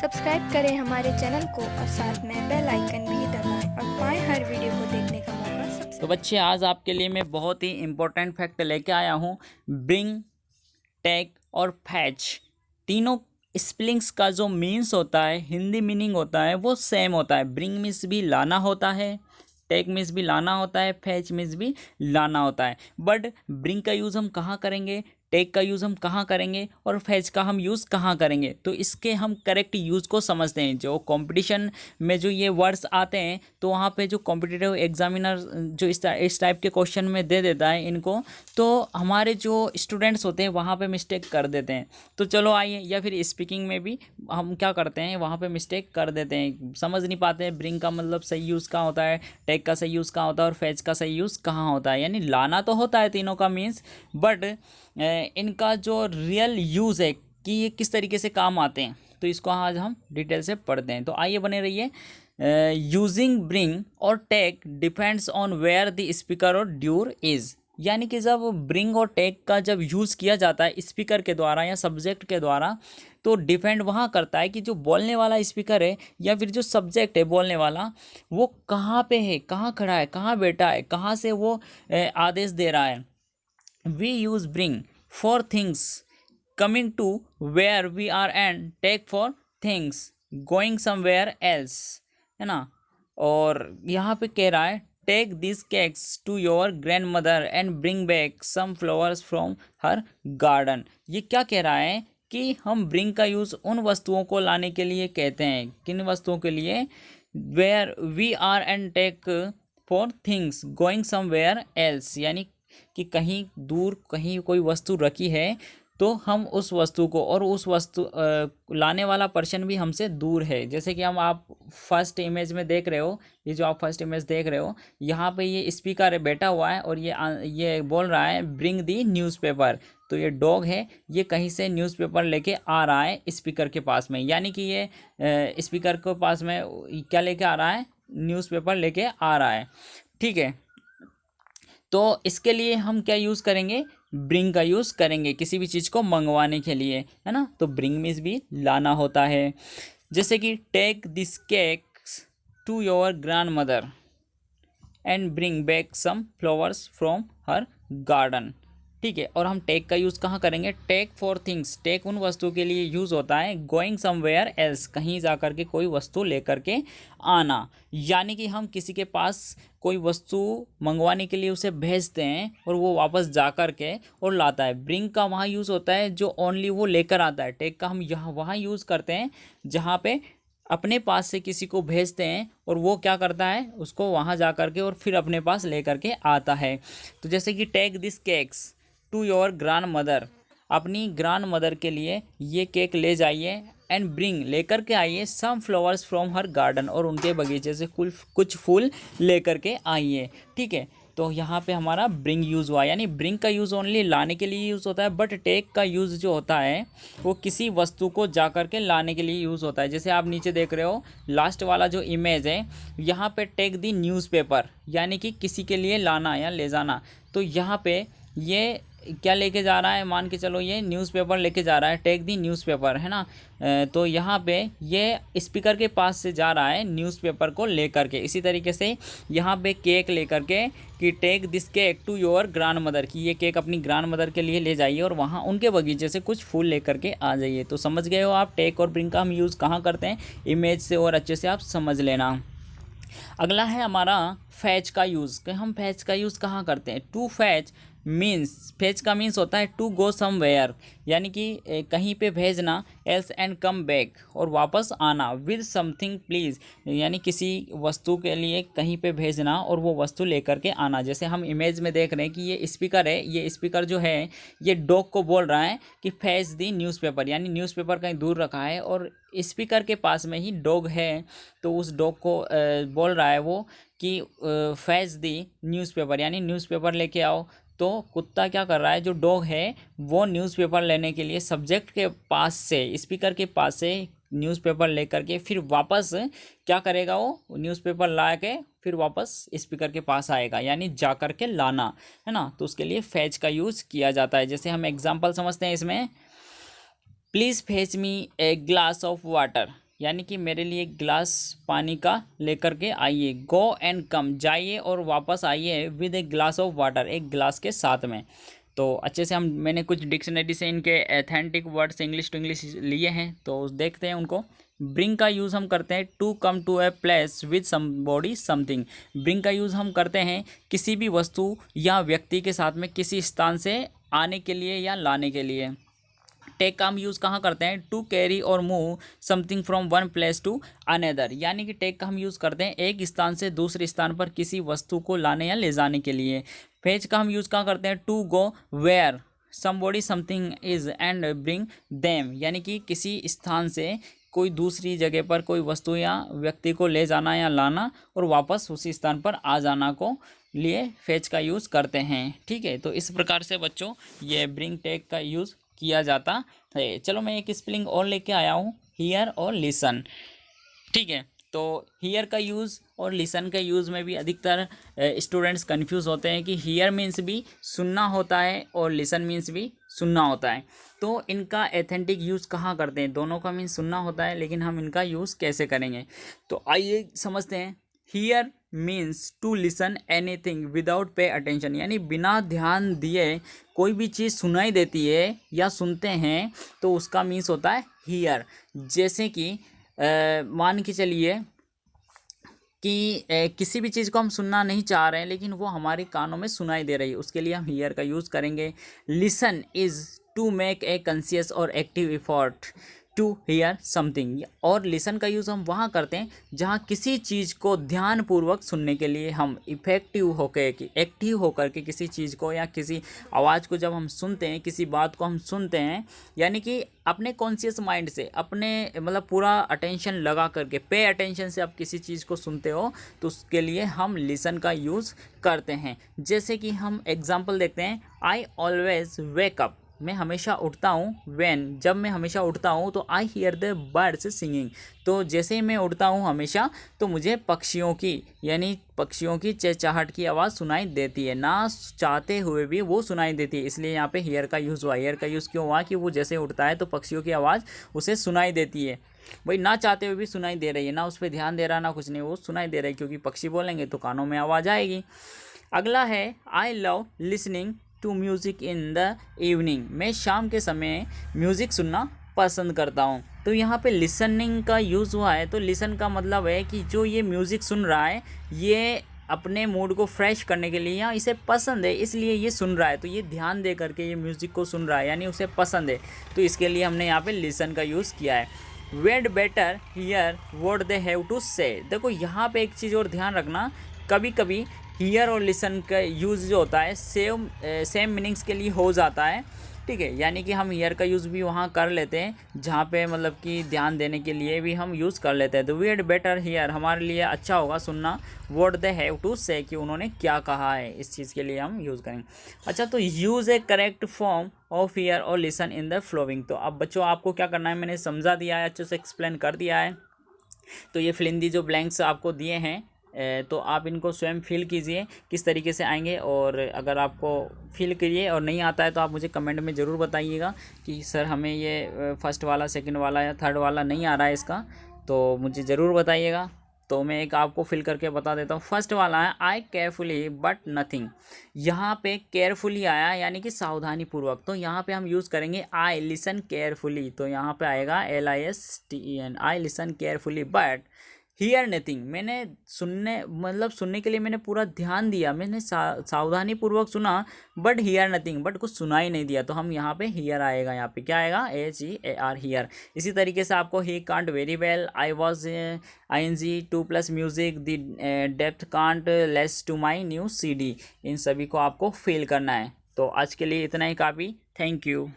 Subscribe करें हमारे channel को और साथ में बेल आइकन भी दबाएं और पाएं हर वीडियो को देखने का मौका सबसे। तो बच्चे आज आपके लिए मैं बहुत ही इम्पोर्टेंट फैक्ट लेके आया हूँ। ब्रिंग, टेक और फैच तीनों स्पेलिंग्स का जो मीन्स होता है, हिंदी मीनिंग होता है, वो सेम होता है। ब्रिंग मीन्स भी लाना होता है, टेक मीन्स भी लाना होता है, फैच मीन्स भी लाना होता है। बट ब्रिंग का यूज़ हम कहाँ करेंगे, टेक का यूज़ हम कहाँ करेंगे और फैच का हम यूज़ कहाँ करेंगे, तो इसके हम करेक्ट यूज़ को समझते हैं। जो कंपटीशन में जो ये वर्ड्स आते हैं तो वहाँ पे जो कॉम्पिटिटिव एग्जामिनर जो इस टाइप के क्वेश्चन में दे देता है इनको, तो हमारे जो स्टूडेंट्स होते हैं वहाँ पे मिस्टेक कर देते हैं। तो चलो आइए, या फिर स्पीकिंग में भी हम क्या करते हैं, वहाँ पे मिस्टेक कर देते हैं, समझ नहीं पाते हैं ब्रिंग का मतलब सही यूज़ कहाँ होता है, टेक का सही यूज़ कहाँ होता है और फैच का सही यूज़ कहाँ होता है। यानी लाना तो होता है तीनों का मीन्स, बट इनका जो रियल यूज़ है कि ये किस तरीके से काम आते हैं, तो इसको आज हम डिटेल से पढ़ते हैं। तो आइए बने रहिए। यूजिंग ब्रिंग और take depends on where the speaker और ड्यूर इज़। यानी कि जब ब्रिंग और टेक का जब यूज़ किया जाता है स्पीकर के द्वारा या सब्जेक्ट के द्वारा, तो डिपेंड वहाँ करता है कि जो बोलने वाला स्पीकर है या फिर जो सब्जेक्ट है बोलने वाला, वो कहाँ पे है, कहाँ खड़ा है, कहाँ बैठा है, कहाँ से वो आदेश दे रहा है। We use bring for things coming to where we are and take for things going somewhere else, है ना। और यहाँ पे कह रहा है take this cakes to your grand mother and bring back some flowers from her garden. ये क्या कह रहा है कि हम ब्रिंग का यूज़ उन वस्तुओं को लाने के लिए कहते हैं। किन वस्तुओं के लिए? Where we are and take for things going somewhere else, यानी कि कहीं दूर कहीं कोई वस्तु रखी है तो हम उस वस्तु को, और उस वस्तु लाने वाला पर्सन भी हमसे दूर है। जैसे कि हम आप फर्स्ट इमेज में देख रहे हो, ये जो आप फर्स्ट इमेज देख रहे हो, यहाँ पे ये स्पीकर है बैठा हुआ है और ये बोल रहा है ब्रिंग दी न्यूज़पेपर। तो ये डॉग है, ये कहीं से न्यूज़पेपर लेके आ रहा है स्पीकर के पास में, यानी कि ये स्पीकर के पास में क्या लेके आ रहा है, न्यूज़पेपर लेके आ रहा है। ठीक है, तो इसके लिए हम क्या यूज़ करेंगे, ब्रिंग का यूज़ करेंगे किसी भी चीज़ को मंगवाने के लिए, है ना। तो ब्रिंग मीन्स भी लाना होता है। जैसे कि take this cakes to your grand mother and bring back some flowers from her garden. ठीक है, और हम टेक का यूज़ कहाँ करेंगे, टेक फॉर थिंग्स, टेक उन वस्तु के लिए यूज़ होता है। गोइंग समवेयर एल्स, कहीं जा कर के कोई वस्तु लेकर के आना, यानी कि हम किसी के पास कोई वस्तु मंगवाने के लिए उसे भेजते हैं और वो वापस जा कर के और लाता है। ब्रिंग का वहाँ यूज़ होता है जो ओनली वो लेकर आता है। टेक का हम यहाँ वहाँ यूज़ करते हैं जहाँ पे अपने पास से किसी को भेजते हैं और वो क्या करता है, उसको वहाँ जा कर के और फिर अपने पास ले करके आता है। तो जैसे कि take this cakes to your grand mother, अपनी ग्रैंड मदर के लिए ये केक ले जाइए, एंड ब्रिंग लेकर के आइए some flowers from her garden, और उनके बगीचे से कुछ फूल लेकर के आइए। ठीक है, तो यहाँ पे हमारा ब्रिंग यूज़ हुआ, यानी ब्रिंग का यूज़ ओनली लाने के लिए यूज़ होता है, बट टेक का यूज़ जो होता है वो किसी वस्तु को जा कर के लाने के लिए यूज़ होता है। जैसे आप नीचे देख रहे हो लास्ट वाला जो इमेज है, यहाँ पे टेक दी न्यूज़पेपर, यानी कि किसी के लिए लाना या ले जाना। तो यहाँ पे ये क्या लेके जा रहा है, मान के चलो ये न्यूज़पेपर लेके जा रहा है, टेक दी न्यूज़पेपर, है ना। तो यहाँ पे ये स्पीकर के पास से जा रहा है न्यूज़पेपर को लेकर के। इसी तरीके से यहाँ पे केक लेकर के कि take this cake to your grand mother, कि ये केक अपनी ग्रैंड मदर के लिए ले जाइए और वहाँ उनके बगीचे से कुछ फूल लेकर के आ जाइए। तो समझ गए हो आप टेक और ब्रिंग का हम यूज़ कहाँ करते हैं, इमेज से और अच्छे से आप समझ लेना। अगला है हमारा फैच का यूज़, कि हम फैच का यूज़ कहाँ करते हैं। टू फैच मीन्स, फैच का मीन्स होता है टू गो समवेयर, यानी कि कहीं पे भेजना, एल्स एंड कम बैक, और वापस आना, विद समथिंग प्लीज़, यानी किसी वस्तु के लिए कहीं पे भेजना और वो वस्तु लेकर के आना। जैसे हम इमेज में देख रहे हैं कि ये स्पीकर है, ये स्पीकर जो है ये डॉग को बोल रहा है कि फैच दी न्यूज़पेपर, यानी न्यूज़पेपर कहीं दूर रखा है और स्पीकर के पास में ही डॉग है, तो उस डॉग को बोल रहा है वो कि फैच दी न्यूज़पेपर, यानी न्यूज़पेपर लेके आओ। तो कुत्ता क्या कर रहा है, जो डॉग है वो न्यूज़पेपर लेने के लिए सब्जेक्ट के पास से, स्पीकर के पास से न्यूज़पेपर लेकर के फिर वापस क्या करेगा, वो न्यूज़पेपर ला के फिर वापस स्पीकर के पास आएगा, यानी जा कर के लाना, है ना। तो उसके लिए फैच का यूज़ किया जाता है। जैसे हम एग्जांपल समझते हैं इसमें, please fetch me a glass of water, यानी कि मेरे लिए एक गिलास पानी का लेकर के आइए। गो एंड कम, जाइए और वापस आइए with a glass of water, एक गिलास के साथ में। तो अच्छे से मैंने कुछ डिक्शनरी से इनके authentic words English to English लिए हैं, तो देखते हैं उनको। ब्रिंग का यूज़ हम करते हैं to come to a place with somebody something. Bring का यूज़ हम करते हैं किसी भी वस्तु या व्यक्ति के साथ में किसी स्थान से आने के लिए या लाने के लिए। टेक का हम यूज़ कहाँ करते हैं? टू कैरी और move something from one place to another, यानी कि टेक का हम यूज़ करते हैं एक स्थान से दूसरे स्थान पर किसी वस्तु को लाने या ले जाने के लिए। फेच का हम यूज़ कहाँ करते हैं? To go where somebody something is and bring them, यानी कि किसी स्थान से कोई दूसरी जगह पर कोई वस्तु या व्यक्ति को ले जाना या लाना और वापस उसी स्थान पर आ जाना को लिए फेच का यूज़ करते हैं। ठीक है, तो इस प्रकार से बच्चों ये ब्रिंग टेक का यूज़ किया जाता है। चलो मैं एक स्पेलिंग और लेके आया हूँ, हियर और लिसन। ठीक है, तो हियर का यूज़ और लिसन का यूज़ में भी अधिकतर स्टूडेंट्स कंफ्यूज होते हैं कि हियर मीन्स भी सुनना होता है और लिसन मीन्स भी सुनना होता है। तो इनका एथेंटिक यूज़ कहाँ करते हैं? दोनों का मीन्स सुनना होता है, लेकिन हम इनका यूज़ कैसे करेंगे? तो आइए समझते हैं। Hear means to listen anything without pay attention, यानी बिना ध्यान दिए कोई भी चीज़ सुनाई देती है या सुनते हैं तो उसका मीन्स होता है हियर। जैसे कि मान के चलिए कि किसी भी चीज़ को हम सुनना नहीं चाह रहे हैं लेकिन वो हमारे कानों में सुनाई दे रही है, उसके लिए हम हियर का यूज़ करेंगे। Listen is to make a conscious और active effort to hear something, और लिसन का यूज़ हम वहाँ करते हैं जहाँ किसी चीज़ को ध्यानपूर्वक सुनने के लिए हम इफ़ेक्टिव होकर कि एक्टिव होकर के किसी चीज़ को या किसी आवाज़ को जब हम सुनते हैं, किसी बात को हम सुनते हैं, यानी कि अपने कॉन्शियस माइंड से, अपने मतलब पूरा अटेंशन लगा करके, पे अटेंशन से आप किसी चीज़ को सुनते हो तो उसके लिए हम लिसन का यूज़ करते हैं। जैसे कि हम एग्जाम्पल देखते हैं, आई ऑलवेज वेक अप, मैं हमेशा उठता हूँ। व्हेन, जब मैं हमेशा उठता हूँ तो I hear the birds singing, तो जैसे ही मैं उठता हूँ हमेशा तो मुझे पक्षियों की, यानी पक्षियों की चहचहाट की आवाज़ सुनाई देती है, ना चाहते हुए भी वो सुनाई देती है, इसलिए यहाँ पे हियर का यूज़ हुआ। हियर का यूज़ क्यों हुआ? कि वो जैसे उठता है तो पक्षियों की आवाज़ उसे सुनाई देती है। भाई ना चाहते हुए भी सुनाई दे रही है, ना उस पर ध्यान दे रहा ना कुछ नहीं, वो सुनाई दे रही है, क्योंकि पक्षी बोलेंगे तो कानों में आवाज़ आएगी। अगला है, I love listening to music in the evening, मैं शाम के समय म्यूज़िक सुनना पसंद करता हूँ। तो यहाँ पे लिसनिंग का यूज़ हुआ है, तो लिसन का मतलब है कि जो ये म्यूज़िक सुन रहा है ये अपने मूड को फ्रेश करने के लिए या इसे पसंद है इसलिए ये सुन रहा है, तो ये ध्यान दे करके ये म्यूज़िक को सुन रहा है, यानी उसे पसंद है, तो इसके लिए हमने यहाँ पे लिसन का यूज़ किया है। We'd better hear what they have to say, देखो यहाँ पे एक चीज़ और ध्यान रखना, कभी कभी हियर और लिसन का यूज़ जो होता है सेम मीनिंग्स के लिए हो जाता है। ठीक है, यानी कि हम हियर का यूज़ भी वहाँ कर लेते हैं जहाँ पे मतलब कि ध्यान देने के लिए भी हम यूज़ कर लेते हैं। तो वी हैड बेटर हियर, हमारे लिए अच्छा होगा सुनना, व्हाट दे हैव टू से, कि उन्होंने क्या कहा है, इस चीज़ के लिए हम यूज़ करेंगे। अच्छा, तो use A correct form of here और लिसन इन द फ्लोइंग। तो अब बच्चों आपको क्या करना है, मैंने समझा दिया है, अच्छे से एक्सप्लेन कर दिया है। तो ये फिलिंदी जो ब्लैंक्स आपको दिए हैं तो आप इनको स्वयं फिल कीजिए किस तरीके से आएंगे, और अगर आपको फिल करिए और नहीं आता है तो आप मुझे कमेंट में ज़रूर बताइएगा कि सर हमें ये फर्स्ट वाला, सेकंड वाला या थर्ड वाला नहीं आ रहा है इसका, तो मुझे ज़रूर बताइएगा। तो मैं एक आपको फिल करके बता देता हूँ। फर्स्ट वाला है, आई केयरफुली बट नथिंग, यहाँ पे केयरफुली आया यानी कि सावधानी पूर्वक, तो यहाँ पे हम यूज़ करेंगे आई लिसन केयरफुली, तो यहाँ पे आएगा LISTEN, I listen carefully but here nothing, मैंने सुनने के लिए मैंने पूरा ध्यान दिया, मैंने सावधानी पूर्वक सुना, बट हियर नथिंग, बट कुछ सुनाई नहीं दिया, तो हम यहाँ पे हियर आएगा, यहाँ पे क्या आएगा, HEAR हियर। इसी तरीके से आपको ही can't very well, I was ING 2 plus music, the depth can't less to my new CD, इन सभी को आपको फिल करना है। तो आज के लिए इतना ही काफ़ी, थैंक यू।